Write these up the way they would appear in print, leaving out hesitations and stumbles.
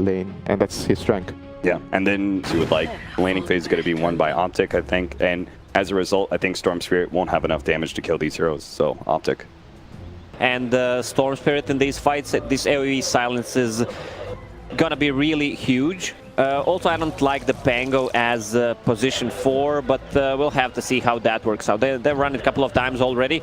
lane, and that's his strength. Yeah, and then you would like laning phase is going to be won by OpTic, I think, and as a result, I think Storm Spirit won't have enough damage to kill these heroes, so OpTic. And Storm Spirit in these fights, this AoE silence is gonna be really huge. Also, I don't like the Pango as position 4, but we'll have to see how that works out. They've run it a couple of times already.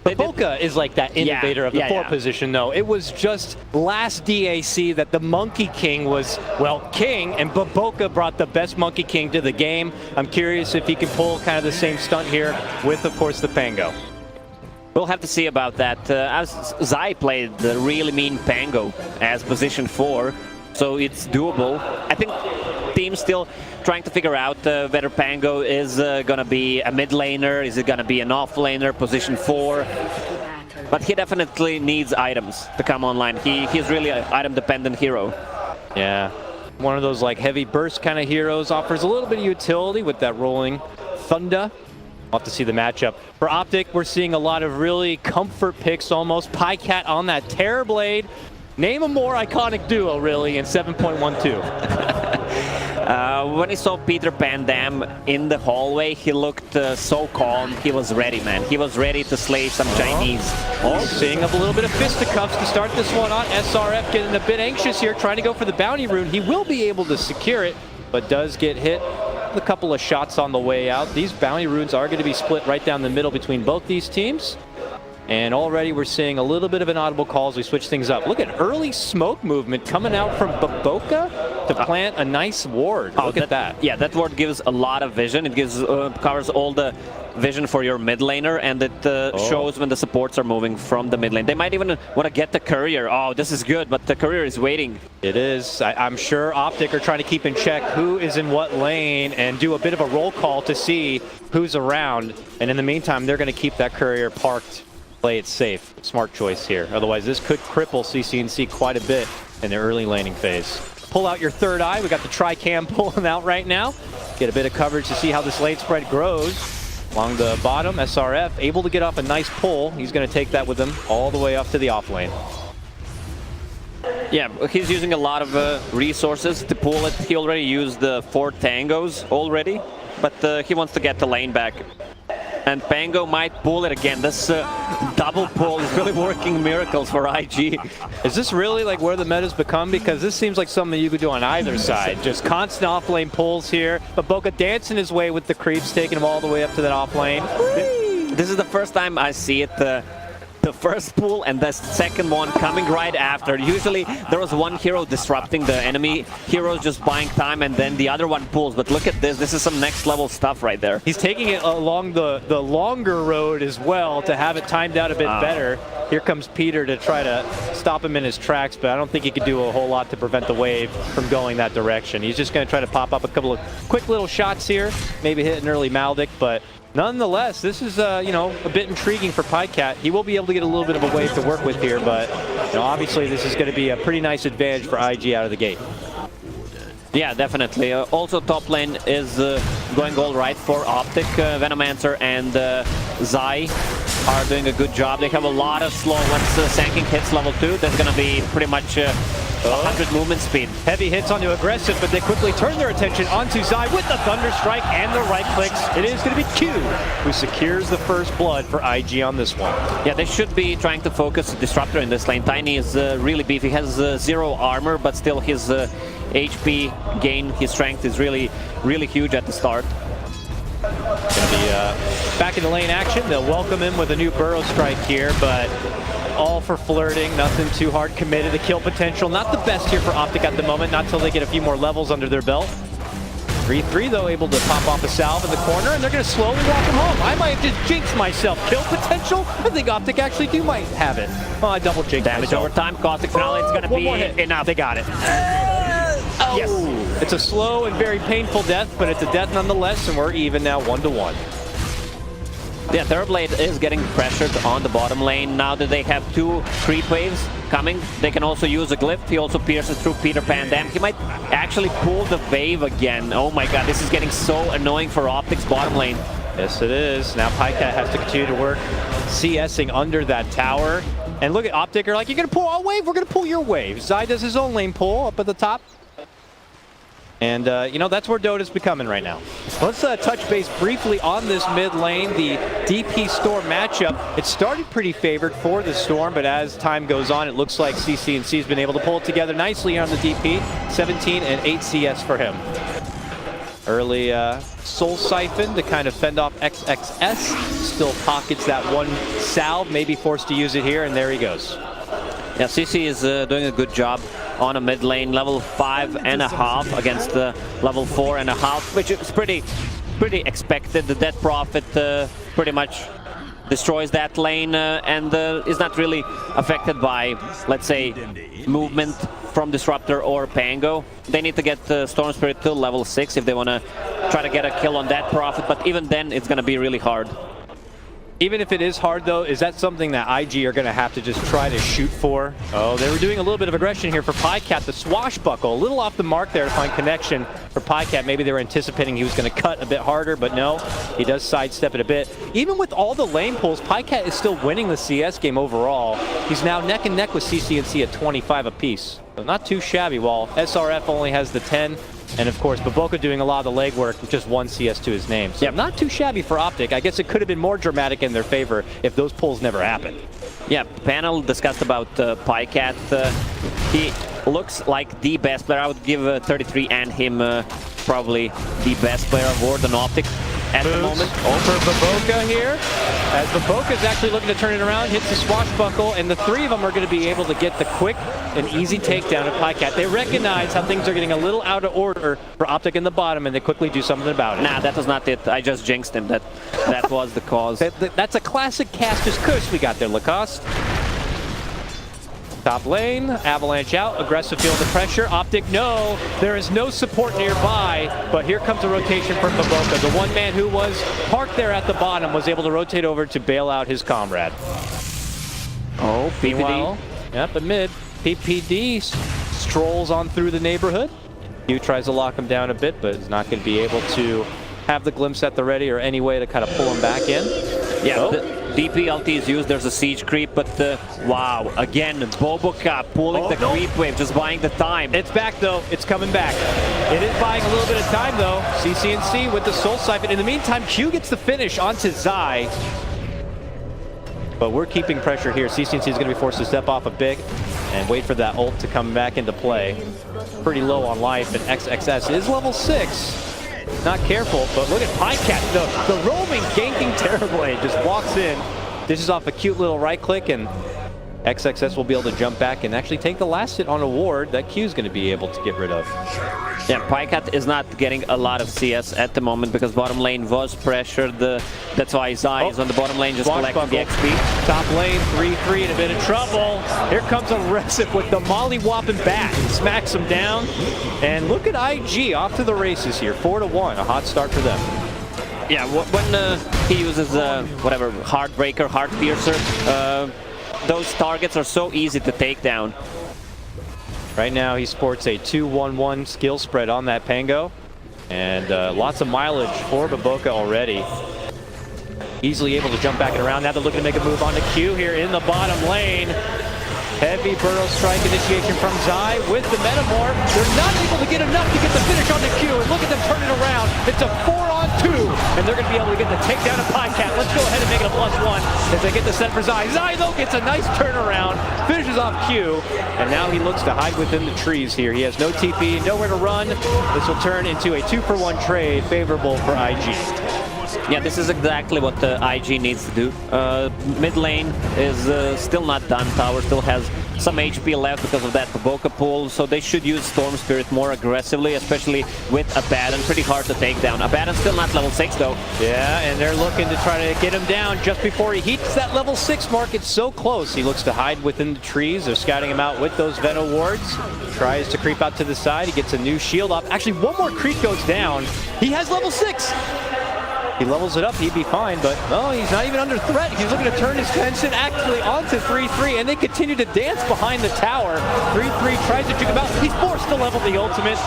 Baboka is like that innovator of the 4 position, though. It was just last DAC that the Monkey King was, well, king, and Baboka brought the best Monkey King to the game. I'm curious if he can pull kind of the same stunt here with, of course, the Pango. We'll have to see about that. As Zai played the really mean Pango as position 4, so it's doable. I think team's still trying to figure out whether Pango is gonna be a mid laner, is it gonna be an off laner, position 4. But he definitely needs items to come online. He's really an item dependent hero. Yeah, one of those like heavy burst kind of heroes, offers a little bit of utility with that rolling thunder. We'll have to see the matchup. For OpTic, we're seeing a lot of really comfort picks almost. Pycat on that Terrorblade. Name a more iconic duo, really, in 7.12. When he saw Peter Pan Dam in the hallway, he looked so calm. He was ready, man. He was ready to slay some Chinese. Oh, seeing up a little bit of fisticuffs to start this one on. SRF getting a bit anxious here, trying to go for the bounty rune. He will be able to secure it, but does get hit. A couple of shots on the way out. These bounty runes are going to be split right down the middle between both these teams. And already we're seeing a little bit of an audible call as we switch things up. Look at early smoke movement coming out from Baboka to plant a nice ward. Look at that. Yeah, that ward gives a lot of vision. It gives covers all the vision for your mid laner, and it shows when the supports are moving from the mid lane. They might even want to get the courier. Oh, this is good, but the courier is waiting. It is. I'm sure OpTic are trying to keep in check who is in what lane and do a bit of a roll call to see who's around. And in the meantime, they're going to keep that courier parked. Play it safe. Smart choice here. Otherwise, this could cripple CCNC quite a bit in the early laning phase. Pull out your third eye. We got the tri-cam pulling out right now. Get a bit of coverage to see how this lane spread grows. Along the bottom, SRF able to get off a nice pull. He's going to take that with him all the way up to the off lane. Yeah, he's using a lot of resources to pull it. He already used the 4 tangos already, but he wants to get the lane back. And Pango might pull it again. This double pull is really working miracles for IG. Is this really like where the meta's become? Because this seems like something you could do on either side. Just constant off-lane pulls here. But Baboka dancing his way with the creeps, taking him all the way up to that off-lane. This is the first time I see it. The first pull and the second one coming right after. Usually there was one hero disrupting the enemy heroes, just buying time, and then the other one pulls. But look at this. This is some next level stuff right there. He's taking it along the longer road as well to have it timed out a bit better. Here comes Peter to try to stop him in his tracks, but I don't think he could do a whole lot to prevent the wave from going that direction. He's just going to try to pop up a couple of quick little shots here, maybe hit an early Maldic, but nonetheless, this is you know, a bit intriguing for Pycat. He will be able to get a little bit of a wave to work with here, but you know, obviously this is going to be a pretty nice advantage for IG out of the gate. Yeah, definitely. Also, top lane is going all right for OpTic. Venomancer and Zai are doing a good job. They have a lot of slow once Sanking hits level 2. There's going to be pretty much 100 movement speed. Heavy hits onto aggressive, but they quickly turn their attention onto Zai with the Thunder Strike and the right clicks. It is going to be Q who secures the first blood for IG on this one. Yeah, they should be trying to focus Disruptor in this lane. Tiny is really beefy. He has 0 armor, but still his HP gain, his strength is really huge at the start. Gonna be back in the lane action. They'll welcome him with a new Burrow Strike here, but all for flirting, nothing too hard committed. The kill potential, not the best here for OpTic at the moment, not till they get a few more levels under their belt. 3-3 though, able to pop off a salve in the corner, and they're gonna slowly walk him home. I might have just jinxed myself. Kill potential? I think OpTic actually might have it. Oh, I double jinxed Damage myself. over time, Caustic Finale, it's gonna be enough. They got it. Yes. It's a slow and very painful death, but it's a death nonetheless, and we're even now 1-1. Yeah, Terrorblade is getting pressured on the bottom lane. Now that they have 2 creep waves coming, they can also use a glyph. He also pierces through Peter Pan Dam. He might actually pull the wave again. Oh my god, this is getting so annoying for OpTic's bottom lane. Yes, it is. Now Pycat has to continue to work CSing under that tower. And look at OpTic are like, you're going to pull our wave? We're going to pull your wave. Zai does his own lane pull up at the top. And, you know, that's where Dota's becoming right now. Let's touch base briefly on this mid lane, the DP Storm matchup. It started pretty favored for the Storm, but as time goes on, it looks like CCNC has been able to pull it together nicely on the DP. 17 and 8 CS for him. Early Soul Siphon to kind of fend off XXS. Still pockets that one salve, maybe forced to use it here, and there he goes. Yeah, CC is doing a good job on a mid lane, level 5.5 against the level 4.5, which is pretty expected. The Dead Prophet pretty much destroys that lane and is not really affected by, let's say, movement from Disruptor or Pango. They need to get Storm Spirit to level 6 if they want to try to get a kill on that Prophet, but even then it's going to be really hard. Even if it is hard, though, is that something that IG are going to have to just try to shoot for? Oh, they were doing a little bit of aggression here for Pycat. The swashbuckle, a little off the mark there to find connection for Pycat. Maybe they were anticipating he was going to cut a bit harder, but no, he does sidestep it a bit. Even with all the lane pulls, Pycat is still winning the CS game overall. He's now neck and neck with CCNC at 25 apiece. So not too shabby, while SRF only has the 10. And of course, Baboka doing a lot of the legwork with just 1 CS to his name. So not too shabby for OpTic. I guess it could have been more dramatic in their favor if those pulls never happened. Yeah, panel discussed about Pycat. He looks like the best player. I would give 33 and him probably the best player award on OpTic at the moment. Over Baboka here, as Baboka is actually looking to turn it around, hits the swashbuckle, and the 3 of them are going to be able to get the quick and easy takedown of Pycat. They recognize how things are getting a little out of order for OpTic in the bottom, and they quickly do something about it. Nah, that was not it. I just jinxed him. That was the cause. That's a classic caster's curse we got there, Lacoste. Top lane, Avalanche out, aggressive field of pressure. OpTic, no, there is no support nearby, but here comes a rotation from Baboka. The one man who was parked there at the bottom was able to rotate over to bail out his comrade. Oh, PPD. Meanwhile, yep, at mid, PPD strolls on through the neighborhood. Q tries to lock him down a bit, but is not going to be able to have the glimpse at the ready or any way to kind of pull him back in. Yeah, the DP LT is used, there's a siege creep, but wow, again, Baboka pulling the creep wave, just buying the time. It's back though, it's coming back. It is buying a little bit of time though. CCNC with the Soul Siphon. In the meantime, Q gets the finish onto Zai. But we're keeping pressure here. CCNC is going to be forced to step off a bit and wait for that ult to come back into play. Pretty low on life, and XXS is level 6. Not careful, but look at Pycat. The roaming, ganking Terrorblade just walks in, dishes off a cute little right click, and XXS will be able to jump back and actually take the last hit on a ward that Q's going to be able to get rid of. Yeah, Pycat is not getting a lot of CS at the moment because bottom lane was pressured. That's why Zai is on the bottom lane just collecting the XP. Top lane, 3-3 in a bit of trouble. Here comes a Recipe with the molly-whopping bat. Smacks him down. And look at IG off to the races here. 4-1, a hot start for them. Yeah, when he uses whatever, Heartbreaker, Heartpiercer, those targets are so easy to take down. Right now he sports a 2-1-1 skill spread on that Pango. And lots of mileage for Baboka already. Easily able to jump back and around. Now they're looking to make a move on to Q here in the bottom lane. Heavy Burrow Strike initiation from Zai with the Metamorph. They're not able to get enough to get the finish on the Q. And look at them turn it around. It's a 4-on-2. And they're going to be able to get the takedown of Pycat. Let's go ahead and make it a +1 as they get the set for Zai. Zai, though, gets a nice turnaround. Finishes off Q. And now he looks to hide within the trees here. He has no TP, nowhere to run. This will turn into a 2-for-1 trade favorable for IG. Yeah, this is exactly what IG needs to do. Mid lane is still not done. Tower still has some HP left because of that Baboka pull, so they should use Storm Spirit more aggressively, especially with Abaddon. Pretty hard to take down. Abaddon's still not level 6 though. Yeah, and they're looking to try to get him down just before he hits that level 6 mark. It's so close. He looks to hide within the trees. They're scouting him out with those Venom wards. Tries to creep out to the side. He gets a new shield up. Actually, one more creep goes down. He has level 6. He levels it up, he'd be fine, but no, he's not even under threat. He's looking to turn his attention actually onto 3-3, and they continue to dance behind the tower. 3-3 tries to juke him out. He's forced to level the ultimate,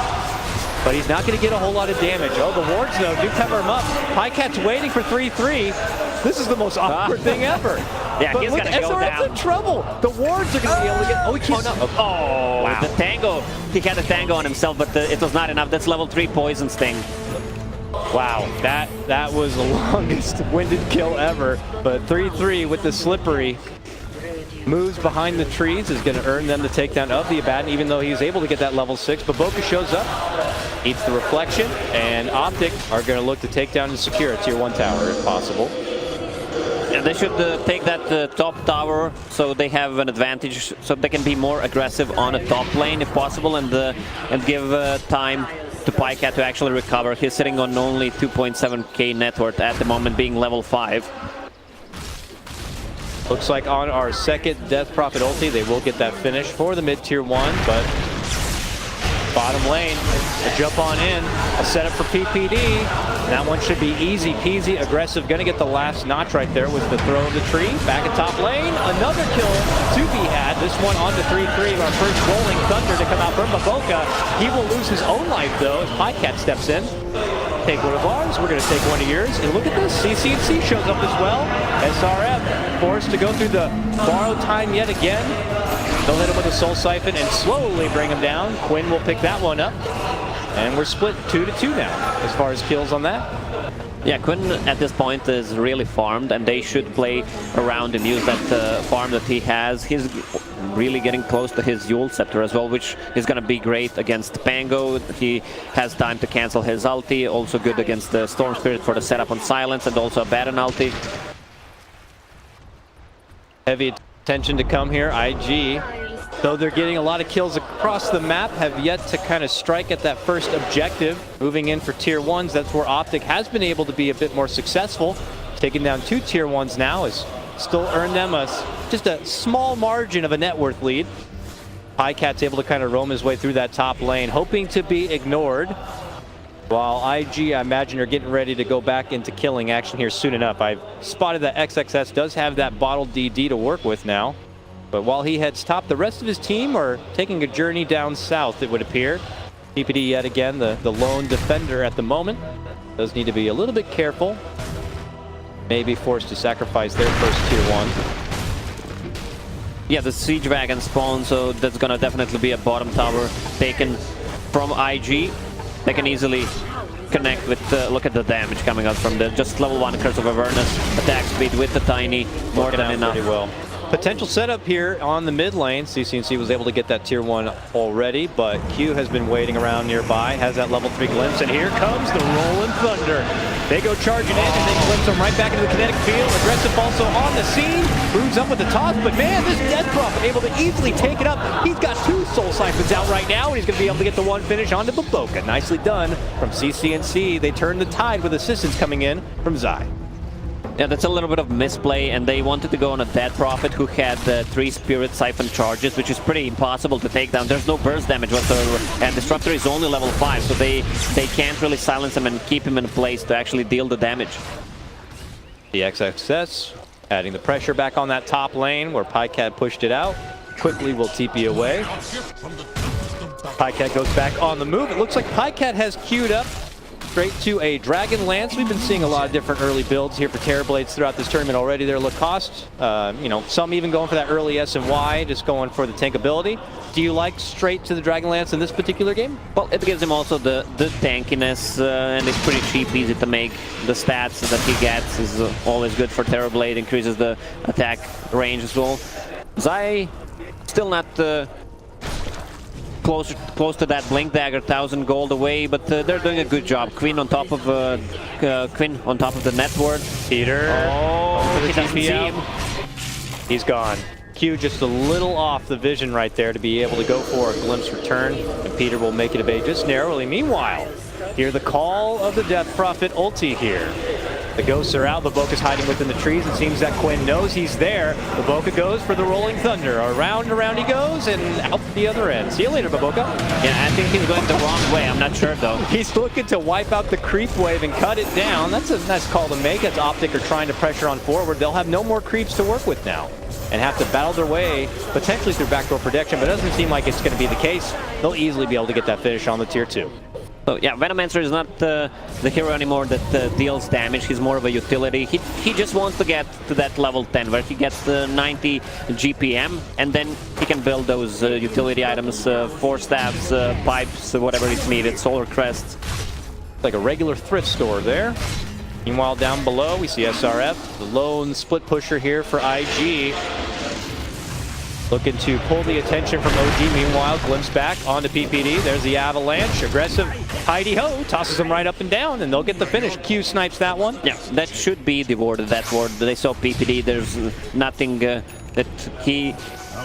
but he's not going to get a whole lot of damage. Oh, the wards, though, do cover him up. Pycat's waiting for 3-3. This is the most awkward thing ever. Yeah, but he's look, gonna go SRF's down. in trouble. The wards are going to be able to get... Oh, he can't... Oh, Wow. the tango. He had a tango on himself, but it was not enough. That's level 3 poison sting. Wow, that was the longest winded kill ever. But 3-3 with the slippery moves behind the trees is going to earn them the takedown of the Abaddon, even though he's able to get that level 6. Baboka shows up, eats the reflection, and OpTic are going to look to take down and secure a tier 1 tower if possible. Yeah, they should take that top tower so they have an advantage, so they can be more aggressive on a top lane if possible, and give time to PyCat to actually recover. He's sitting on only 2.7k net worth at the moment, being level 5. Looks like on our second Death Prophet ulti, they will get that finish for the mid-tier 1, but bottom lane, a jump on in, a setup for PPD. That one should be easy peasy, aggressive. Gonna get the last notch right there with the throw of the tree. Back at top lane, another kill to be had. This one on to 3-3, our first rolling thunder to come out from Baboka. He will lose his own life though as PyCat steps in. Take one of ours, we're gonna take one of yours. And look at this, CCNC shows up as well. SRF forced to go through the borrowed time yet again. They'll hit him with a Soul Siphon and slowly bring him down. Quinn will pick that one up. And we're split 2-2 now, as far as kills on that. Yeah, Quinn at this point is really farmed, and they should play around and use that farm that he has. He's really getting close to his Yule Scepter as well, which is going to be great against Pango. He has time to cancel his ulti, also good against the Storm Spirit for the setup on Silence, and also a Baron ulti. Heavy attention to come here. IG, though they're getting a lot of kills across the map, have yet to kind of strike at that first objective. Moving in for tier 1s, that's where OpTic has been able to be a bit more successful. Taking down 2 tier 1s now has still earned them just a small margin of a net worth lead. PyCat's able to kind of roam his way through that top lane, hoping to be ignored. While IG, I imagine, are getting ready to go back into killing action here soon enough. I've spotted that XXS does have that bottled DD to work with now. But while he heads top, the rest of his team are taking a journey down south, it would appear. PPD yet again, the lone defender at the moment. Does need to be a little bit careful. May be forced to sacrifice their first tier 1. Yeah, the Siege Wagon spawn, so that's gonna definitely be a bottom tower taken from IG. They can easily connect with, look at the damage coming out from the just level 1 Curse of Avernus. Attack speed with the Tiny, more than enough. Pretty well. Potential setup here on the mid lane. CCNC was able to get that tier 1 already, but Q has been waiting around nearby, has that level 3 glimpse, and here comes the Rolling Thunder. They go charging in, and they glimpse him right back into the kinetic field. Aggressive also on the scene, moves up with the toss, but man, this Death Prophet able to easily take it up. He's got 2 Soul Siphons out right now, and he's going to be able to get the one finish onto Baboka. Nicely done from CCNC. They turn the tide with assistance coming in from Zai. Yeah, that's a little bit of misplay, and they wanted to go on a Dead Prophet who had 3 Spirit Siphon charges, which is pretty impossible to take down. There's no burst damage whatsoever, and Disruptor is only level 5, so they can't really silence him and keep him in place to actually deal the damage. The XXS adding the pressure back on that top lane where PyCat pushed it out. Quickly will TP away. PyCat goes back on the move. It looks like PyCat has queued up straight to a Dragon Lance. We've been seeing a lot of different early builds here for Terrorblades throughout this tournament already. They're Lacoste, you know, some even going for that early S&Y, just going for the tankability. Do you like straight to the Dragon Lance in this particular game? Well, it gives him also the tankiness, and it's pretty cheap, easy to make. The stats that he gets is always good for Terrorblade, increases the attack range as well. Zai still not close to that Blink Dagger, 1,000 gold away, but they're doing a good job. Quinn on top of the net worth. Peter. Oh, he doesn't see him. He's gone. Q just a little off the vision right there to be able to go for a glimpse return, and Peter will make it a bay just narrowly. Meanwhile, hear the call of the Death Prophet ulti here. The ghosts are out. Baboka's hiding within the trees. It seems that Quinn knows he's there. Baboka goes for the Rolling Thunder. Around and around he goes, and out the other end. See you later, Baboka. Yeah, I think he's going the wrong way. I'm not sure, though. He's looking to wipe out the creep wave and cut it down. That's a nice call to make as OpTic are trying to pressure on forward. They'll have no more creeps to work with now and have to battle their way potentially through backdoor protection, but it doesn't seem like it's going to be the case. They'll easily be able to get that finish on the tier 2. So yeah, Venomancer is not the hero anymore that deals damage. He's more of a utility. He just wants to get to that level 10 where he gets the 90 GPM, and then he can build those utility items, force staffs, pipes, whatever is needed, solar crests. Like a regular thrift store there. Meanwhile, down below, we see SRF, the lone split pusher here for IG. Looking to pull the attention from OG. Meanwhile, glimpse back onto PPD. There's the avalanche. Aggressive Heidi-ho. Tosses him right up and down, and they'll get the finish. Q snipes that one. Yeah, that should be the ward. That ward. They saw PPD. There's nothing that he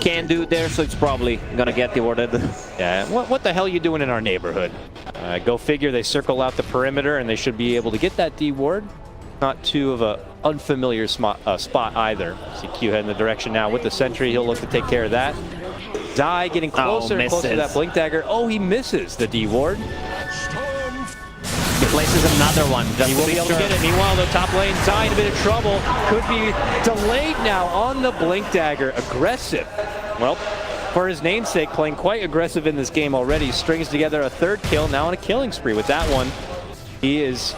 can do there, so it's probably gonna get rewarded. Yeah, what the hell are you doing in our neighborhood? Go figure, they circle out the perimeter, and they should be able to get that D ward. Not too of a unfamiliar spot either. See Q head in the direction now with the sentry. He'll look to take care of that. Zai getting closer and closer to that blink dagger. Oh, he misses the D ward. He places another one. He will be able to get it. Meanwhile, the top lane, Zai in a bit of trouble. Could be delayed now on the blink dagger. Aggressive. Well, for his namesake, playing quite aggressive in this game already. Strings together a third kill, now on a killing spree with that one. He is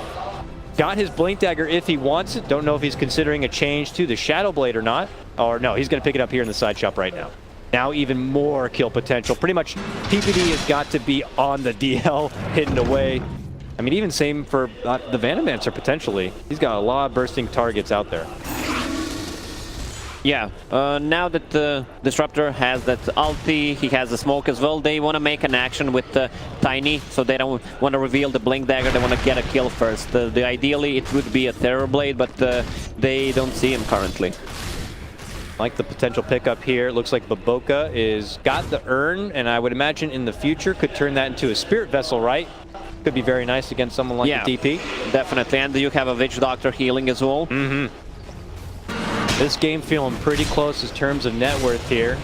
got his blink dagger if he wants it. Don't know if he's considering a change to the Shadow Blade or not. Or no, he's going to pick it up here in the side shop right now. Now even more kill potential. Pretty much PPD has got to be on the DL, hidden away. I mean, even same for the Venomancer potentially. He's got a lot of bursting targets out there. Yeah, now that the Disruptor has that ulti, he has the smoke as well, they want to make an action with Tiny, so they don't want to reveal the blink dagger, they want to get a kill first. Ideally it would be a Terror Blade, but they don't see him currently. Like the potential pickup here, looks like Baboka is got the urn, and I would imagine in the future could turn that into a Spirit Vessel, right? Could be very nice against someone like the DP. Definitely, and you have a Witch Doctor healing as well. Mm-hmm. This game feeling pretty close in terms of net worth here.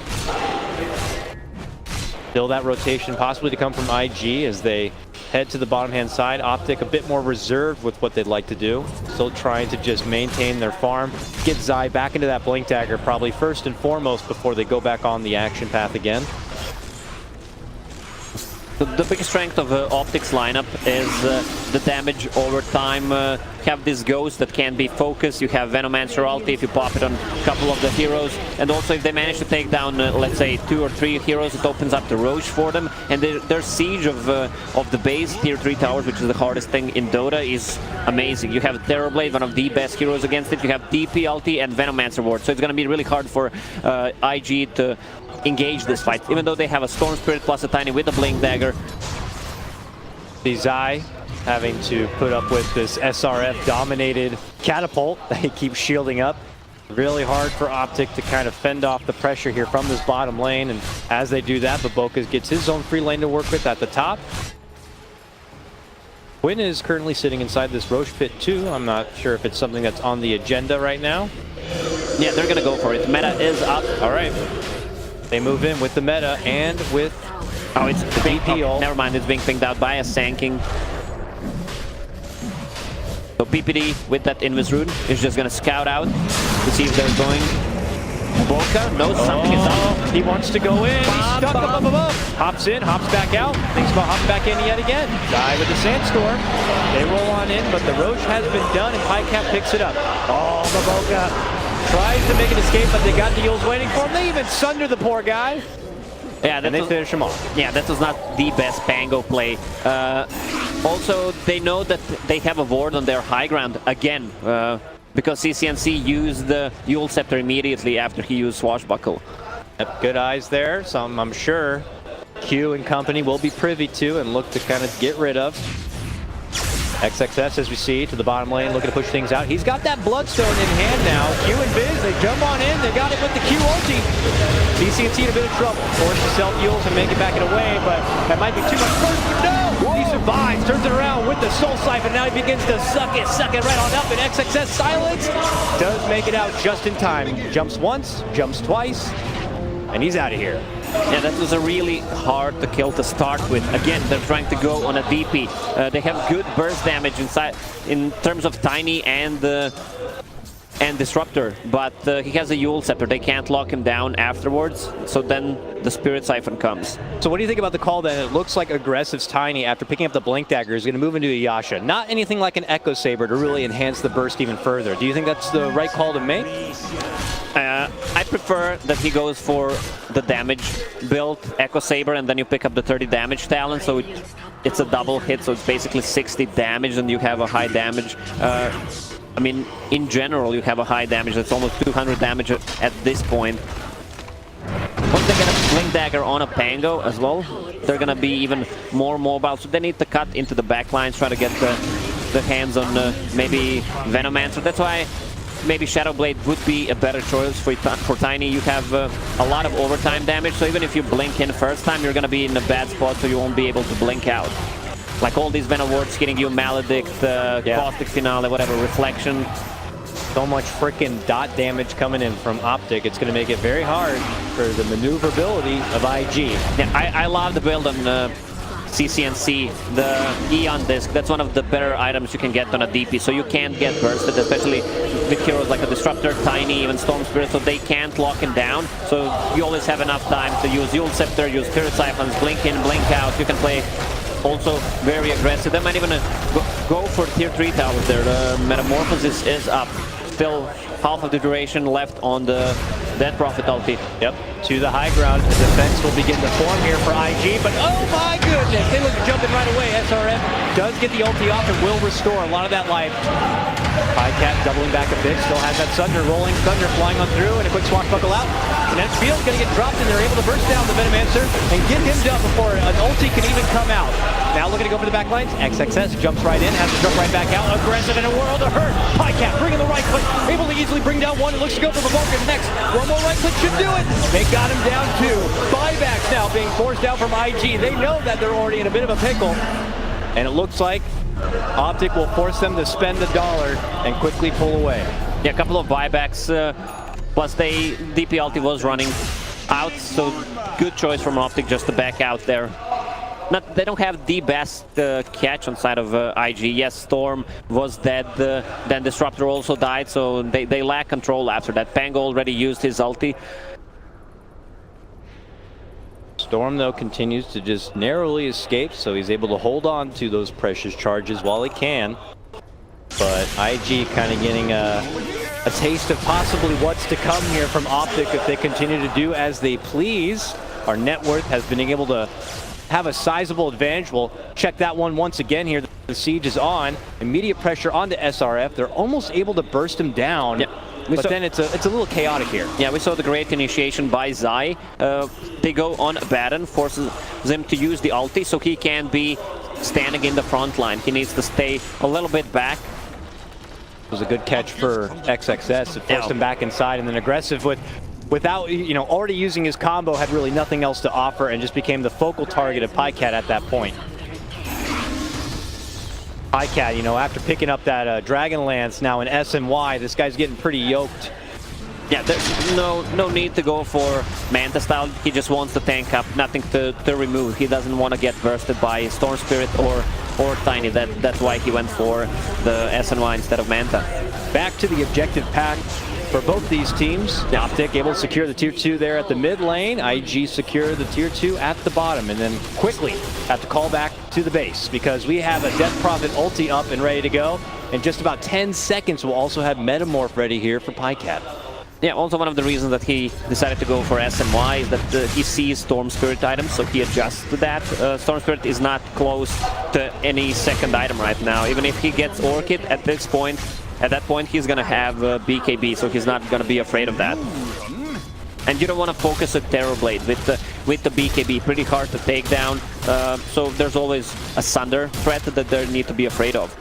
Still that rotation possibly to come from IG as they head to the bottom hand side. OpTic a bit more reserved with what they'd like to do. Still trying to just maintain their farm. Get Zai back into that blink dagger probably first and foremost before they go back on the action path again. The biggest strength of OpTic's lineup is the damage over time. You have this Ghost that can be focused, you have Venomancer ulti if you pop it on a couple of the heroes, and also if they manage to take down, let's say, 2 or 3 heroes, it opens up the Roche for them, and their siege of the base, tier 3 towers, which is the hardest thing in Dota, is amazing. You have Terror Blade, one of the best heroes against it, you have DP ulti and Venomancer ward, so it's going to be really hard for IG to engage this fight, even though they have a Storm Spirit plus a Tiny with a blink dagger. The Zai having to put up with this SRF dominated catapult that he keeps shielding up. Really hard for OpTic to kind of fend off the pressure here from this bottom lane, and as they do that, Baboka gets his own free lane to work with at the top. Quinn is currently sitting inside this Roche pit too. I'm not sure if it's something that's on the agenda right now. Yeah, they're gonna go for it. Meta is up. All right. They move in with the meta and with it's the DP ult. Never mind, it's being pinged out by a Sanking. So PPD with that Invis rune is just gonna scout out to see if they're going. Baboka knows something is up. He wants to go in. He's stuck up above. Hops in, hops back out. Thinks about hopping back in yet again. Die with the Sandstorm. They roll on in, but the Roche has been done, and Highcap picks it up. Oh, Baboka tries to make an escape, but they got the Eels waiting for him. They even sunder the poor guy. Yeah, and they finish him off. Yeah, that was not the best Pango play. Also, they know that they have a ward on their high ground again, because CCNC used the Yule Scepter immediately after he used Swashbuckle. Yep, good eyes there. Some, I'm sure, Q and company will be privy to and look to kind of get rid of. XXS, as we see, to the bottom lane, looking to push things out. He's got that Bloodstone in hand now. Q and Viz, they jump on in. They got it with the Q ulti. CCNC in a bit of trouble. Forced to self-heals and make it back and away, but that might be too much first. No! He survives, turns it around with the Soul Siphon. Now he begins to suck it right on up, and XXS silence does make it out just in time. Jumps once, jumps twice, and he's out of here. Yeah, that was a really hard to kill to start with. Again, they're trying to go on a DP. They have good burst damage inside in terms of Tiny and and Disruptor, but he has a Yule Scepter. They can't lock him down afterwards, so then the Spirit Siphon comes. So what do you think about the call then? It looks like Aggressive's Tiny, after picking up the Blink Dagger, is going to move into a Yasha. Not anything like an Echo Saber to really enhance the burst even further. Do you think that's the right call to make? I prefer that he goes for the damage build, Echo Saber, and then you pick up the 30 damage talent, so it's a double hit, so it's basically 60 damage, and you have a high damage. I mean, in general, you have a high damage. That's almost 200 damage at this point. Once they get a Blink Dagger on a Pango as well, they're gonna be even more mobile, so they need to cut into the back lines, try to get the hands on maybe Venomancer. That's why maybe Shadow Blade would be a better choice for Tiny. You have a lot of overtime damage, so even if you blink in first time, you're gonna be in a bad spot, so you won't be able to blink out. Like all these Venom wards hitting you, Maledict, Caustic Finale, whatever, Reflection. So much freaking dot damage coming in from OpTic. It's going to make it very hard for the maneuverability of IG. Yeah, I love the build on CCNC, the Eon Disc. That's one of the better items you can get on a DP, so you can't get bursted, especially with heroes like a Disruptor, Tiny, even Storm Spirit, so they can't lock him down. So you always have enough time to use Yule Scepter, use Spirit Siphons, blink in, blink out. You can play also very aggressive. They might even go for tier 3 towers there. The Metamorphosis is up. Still half of the duration left on the Dead Prophet ulti. Yep, to the high ground. The defense will begin to form here for IG, but oh my goodness, they look jumping right away. SRF does get the ulti off and will restore a lot of that life. Cat doubling back a bit, still has that Thunder rolling, Thunder flying on through, and a quick swashbuckle out. Kinetic Field's gonna get dropped, and they're able to burst down the Venomancer and get him down before an ulti can even come out. Now looking to go for the back lines. XXS jumps right in, has to jump right back out. Aggressive in a world of hurt. Cat bringing the right click, able to easily bring down one. It looks to go for the Vulcan next. One more right click should do it. They got him down two. Buybacks now being forced down from IG. They know that they're already in a bit of a pickle, and it looks like OpTic will force them to spend $1 and quickly pull away. Yeah, a couple of buybacks, plus DP ulti was running out, so good choice from OpTic just to back out there. They don't have the best catch on side of IG. Yes, Storm was dead, then Disruptor also died, so they lack control after that. Pango already used his ulti. Storm, though, continues to just narrowly escape, so he's able to hold on to those precious charges while he can. But IG kind of getting a taste of possibly what's to come here from OpTic if they continue to do as they please. Our net worth has been able to have a sizable advantage. We'll check that one once again here. The siege is on. Immediate pressure onto SRF. They're almost able to burst him down. Yep. But then it's a little chaotic here. Yeah, we saw the great initiation by Zai. They go on Abaddon, forces him to use the ulti, so he can be standing in the front line. He needs to stay a little bit back. It was a good catch for XXS. It forced him back inside, and then Aggressive without, already using his combo, had really nothing else to offer and just became the focal target of Cat at that point. Cat, after picking up that Dragon Lance now in SNY, this guy's getting pretty yoked. Yeah, there's no need to go for Manta style. He just wants to tank up, nothing to remove. He doesn't want to get bursted by Storm Spirit or Tiny. That's why he went for the SNY instead of Manta. Back to the objective pack for both these teams. OpTic able to secure the tier 2 there at the mid lane. IG secure the tier 2 at the bottom, and then quickly have to call back to the base because we have a Death Prophet ulti up and ready to go. In just about 10 seconds, we'll also have Metamorph ready here for Cat. Yeah, also one of the reasons that he decided to go for SNY is that he sees Storm Spirit items, so he adjusts to that. Storm Spirit is not close to any second item right now. Even if he gets Orchid at that point he's gonna have BKB, so he's not gonna be afraid of that. And you don't want to focus a Terrorblade with the BKB, pretty hard to take down. So there's always a Sunder threat that they need to be afraid of.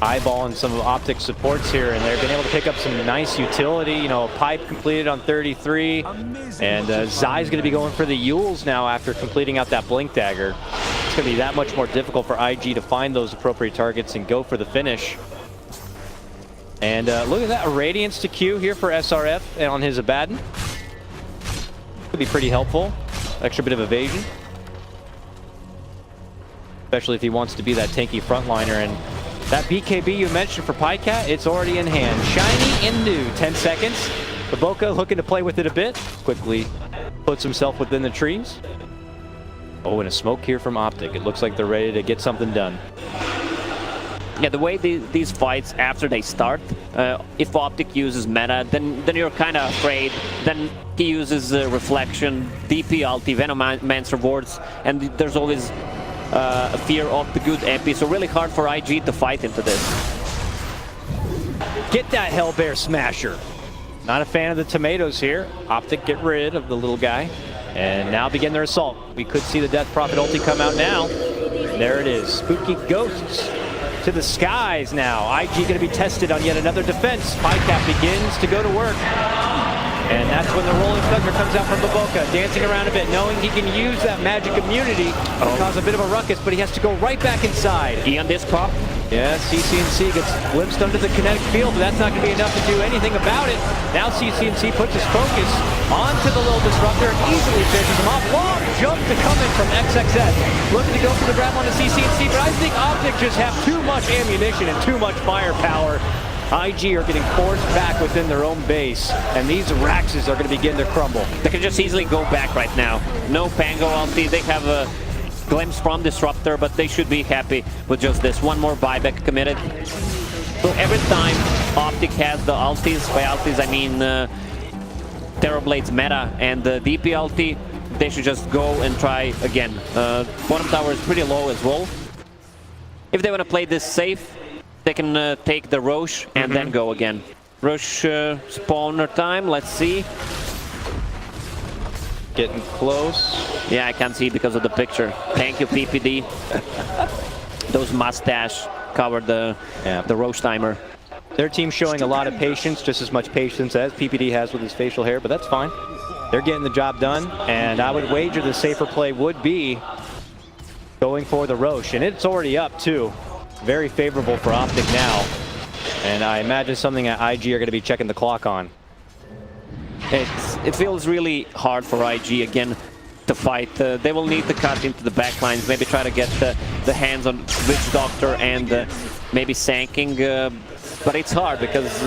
Eyeballing some of OpTic supports here, and they've been able to pick up some nice utility. Pipe completed on 33, and Zai's going to be going for the Yules now after completing out that Blink Dagger. It's going to be that much more difficult for IG to find those appropriate targets and go for the finish. And look at that, a Radiance to Q here for SRF and on his Abaddon. Could be pretty helpful. Extra bit of evasion. Especially if he wants to be that tanky frontliner, and That BKB you mentioned for Pycat, it's already in hand. Shiny and new, 10 seconds. Baboka looking to play with it a bit. Quickly puts himself within the trees. Oh, and a smoke here from OpTic. It looks like they're ready to get something done. Yeah, the way these fights, after they start, if OpTic uses meta, then you're kind of afraid. Then he uses Reflection, DP ulti, Venomancer wards, and there's always a fear of the good MP, so really hard for IG to fight into this. Get that Hellbear Smasher. Not a fan of the tomatoes here. OpTic get rid of the little guy. And now begin their assault. We could see the Death Prophet ulti come out now. There it is. Spooky Ghosts to the skies now. IG going to be tested on yet another defense. Pycat begins to go to work. And that's when the Rolling Thunder comes out from Baboka, dancing around a bit, knowing he can use that magic immunity to cause a bit of a ruckus, but he has to go right back inside. Ian this pop. Yeah, CCNC gets glimpsed under the kinetic field, but that's not going to be enough to do anything about it. Now CCNC puts his focus onto the little disruptor and easily finishes him off. Long jump to come in from XXS. Looking to go for the grab on the CCNC, but I think OpTic just have too much ammunition and too much firepower. IG are getting forced back within their own base, and these Raxes are going to begin to crumble. They can just easily go back right now. No Pango ulti. They have a glimpse from Disruptor, but they should be happy with just this. One more buyback committed. So every time OpTic has the ultis, by ultis I mean Terrorblade's meta and the DP ulti, they should just go and try again. Bottom tower is pretty low as well. If they want to play this safe, they can take the Roche and then go again. Roche spawner time, let's see. Getting close. Yeah, I can't see because of the picture. Thank you, PPD. Those mustache covered the Roche timer. Their team's showing a lot of patience, just as much patience as PPD has with his facial hair, but that's fine. They're getting the job done, and I would wager the safer play would be going for the Roche, and it's already up too. Very favorable for OpTic now, and I imagine something that IG are going to be checking the clock on. It feels really hard for IG again to fight. They will need to cut into the backlines, maybe try to get the hands on Witch Doctor and maybe Sanking, but it's hard because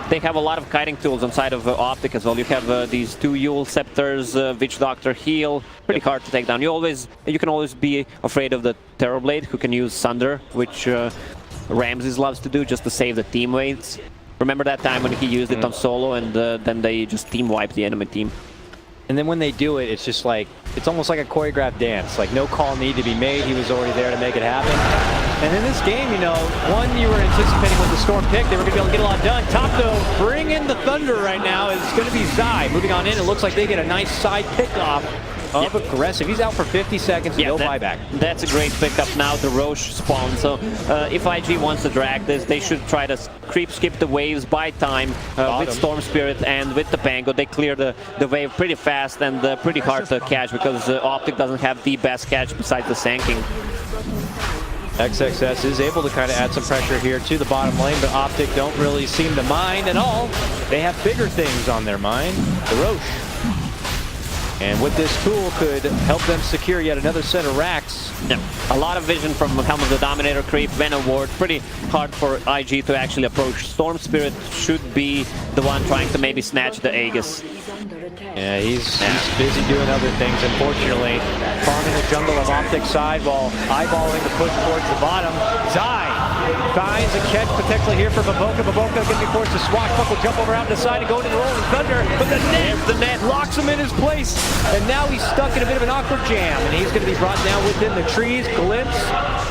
they have a lot of kiting tools inside of OpTic as well. You have these two Yule Scepters, Witch Doctor, heal, pretty hard to take down. You can always be afraid of the Terrorblade, who can use Sunder, which Ramses loves to do just to save the team weights. Remember that time when he used it on solo and then they just team wiped the enemy team. And then when they do it, it's just like, it's almost like a choreographed dance. Like no call need to be made, he was already there to make it happen. And in this game, you know, one you were anticipating with the Storm pick, they were going to be able to get a lot done. Top though, bring in the Thunder right now is going to be Zai. Moving on in, it looks like they get a nice side pickoff of Aggressive. He's out for 50 seconds, no buyback. That's a great pickup now, the Roche spawn. So if IG wants to drag this, they should try to creep skip the waves, buy time with Storm Spirit and with the Pango. They clear the wave pretty fast and pretty hard to catch because OpTic doesn't have the best catch besides the Sanking. XXS is able to kind of add some pressure here to the bottom lane, but OpTic don't really seem to mind at all. They have bigger things on their mind. The Roche. And with this tool could help them secure yet another set of racks. Yeah. A lot of vision from Helm of the Dominator creep, Venom Ward. Pretty hard for IG to actually approach. Storm Spirit should be the one trying to maybe snatch the Aegis. Yeah, he's busy doing other things, unfortunately. Farming the jungle of OpTic's side while eyeballing the push towards the bottom. Zai finds a catch potentially here for Baboka. Baboka going to be forced to swashbuckle, jump over out to the side and go into the Rolling Thunder. But the net locks him in his place. And now he's stuck in a bit of an awkward jam. And he's going to be brought down within the trees. Glimpse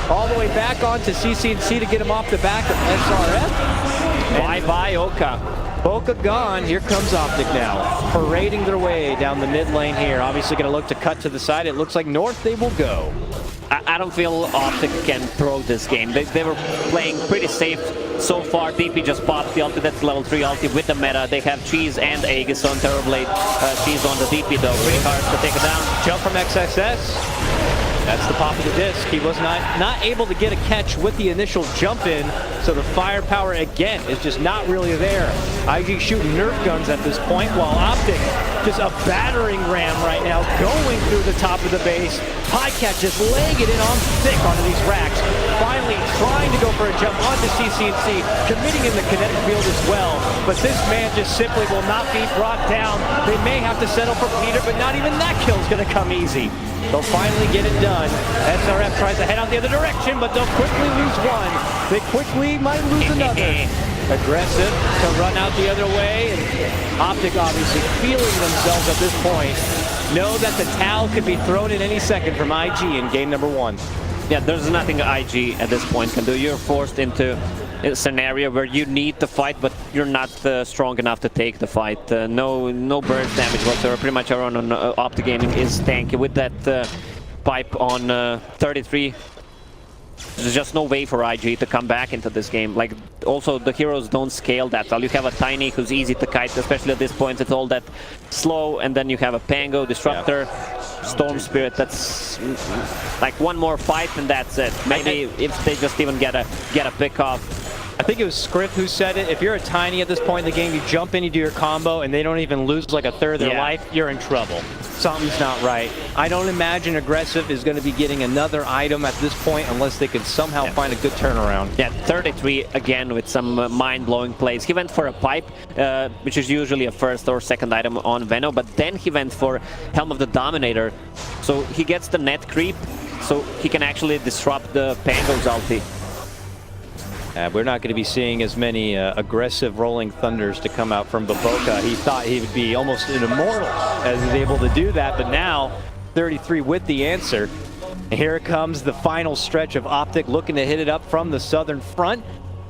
all the way back onto CCNC to get him off the back of SRF. Bye-bye, Oka. Oka gone. Here comes OpTic now, parading their way down the mid lane here. Obviously going to look to cut to the side. It looks like north they will go. I don't feel OpTic can throw this game. They were playing pretty safe so far. DP just popped the ulti. That's level 3 ulti with the meta. They have Cheese and Aegis on Terrorblade. Cheese on the DP though. Pretty hard to take it down. Jump from XXS. That's the pop of the disc. He was not able to get a catch with the initial jump in, so the firepower again is just not really there. IG shooting Nerf guns at this point, while OpTic Just a battering ram right now, going through the top of the base. Highcat just laying it in on thick onto these racks. Finally trying to go for a jump onto CC&C, committing in the kinetic field as well. But this man just simply will not be brought down. They may have to settle for Peter, but not even that kill's going to come easy. They'll finally get it done. SRF tries to head out the other direction, but they'll quickly lose one. They quickly might lose another. Aggressive to run out the other way, and OpTic obviously feeling themselves at this point. Know that the towel could be thrown at any second from IG in game number 1. Yeah, there's nothing IG at this point can do. You're forced into a scenario where you need to fight, but you're not strong enough to take the fight. No burst damage whatsoever. Pretty much everyone on OpTic Gaming is tanky. With that pipe on 33, there's just no way for IG to come back into this game. Like, also, the heroes don't scale that well. You have a Tiny who's easy to kite, especially at this point. It's all that slow, and then you have a Pango, Disruptor, Storm Spirit. That's like one more fight, and that's it. Maybe if they just even get a pick off. I think it was Scriff who said it. If you're a Tiny at this point in the game, you jump in, you do your combo, and they don't even lose like a third of their life, you're in trouble. Something's not right. I don't imagine Aggressive is going to be getting another item at this point unless they can somehow find a good turnaround. Yeah, 33 again with some mind-blowing plays. He went for a pipe, which is usually a first or second item on Veno, but then he went for Helm of the Dominator. So he gets the net creep, so he can actually disrupt the Pango's ulti. We're not going to be seeing as many aggressive rolling thunders to come out from Baboka. He thought he would be almost an immortal as he's able to do that, but now 33 with the answer. And here comes the final stretch of OpTic looking to hit it up from the southern front.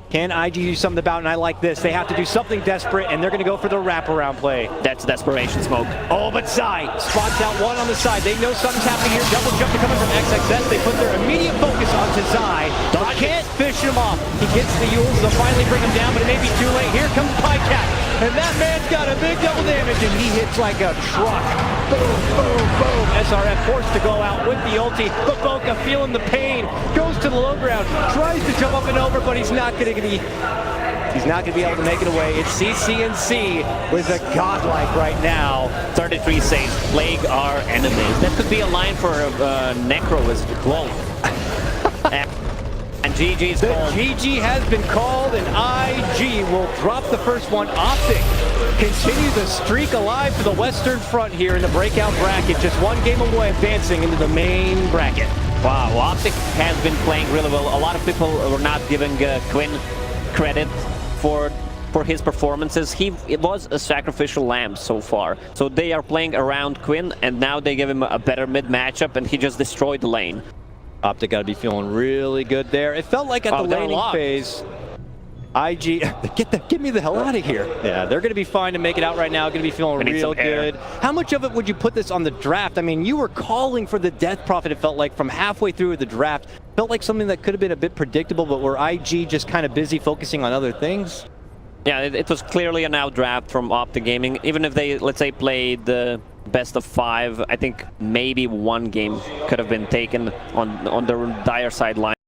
Can IG do something about it? And I like this. They have to do something desperate, and they're going to go for the wraparound play. That's desperation smoke. Oh, but Zai spots out one on the side. They know something's happening here. Double jump coming from XXS. They put their immediate focus onto Zai. Can't fish him off. He gets the Yules. They'll finally bring him down, but it may be too late. Here comes Pycat. And that man's got a big double damage, and he hits like a truck. Boom, boom, boom. SRF forced to go out with the ulti. Baboka feeling the pain. Goes to the low ground. Tries to jump up and over, but he's not going to be able to make it away. It's CC&C with a godlike right now. 33 saves, plague our enemies. That could be a line for Necro as well. And GG's called. GG has been called, and IG will drop the first one. OpTic continue the streak alive for the Western Front here in the breakout bracket. Just one game away, advancing into the main bracket. Wow, OpTic has been playing really well. A lot of people were not giving Quinn credit for his performances. It was a sacrificial lamb so far. So they are playing around Quinn, and now they give him a better mid matchup, and he just destroyed the lane. OpTic got to be feeling really good there. It felt like at the laning phase, IG, get me the hell out of here. Yeah, they're going to be fine to make it out right now. Going to be feeling real good. How much of it would you put this on the draft? I mean, you were calling for the Death Prophet, it felt like, from halfway through the draft. Felt like something that could have been a bit predictable, but were IG just kind of busy focusing on other things? Yeah, it was clearly an outdraft from OpTic Gaming. Even if they, let's say, played the best of 5, I think maybe one game could have been taken on the dire side line.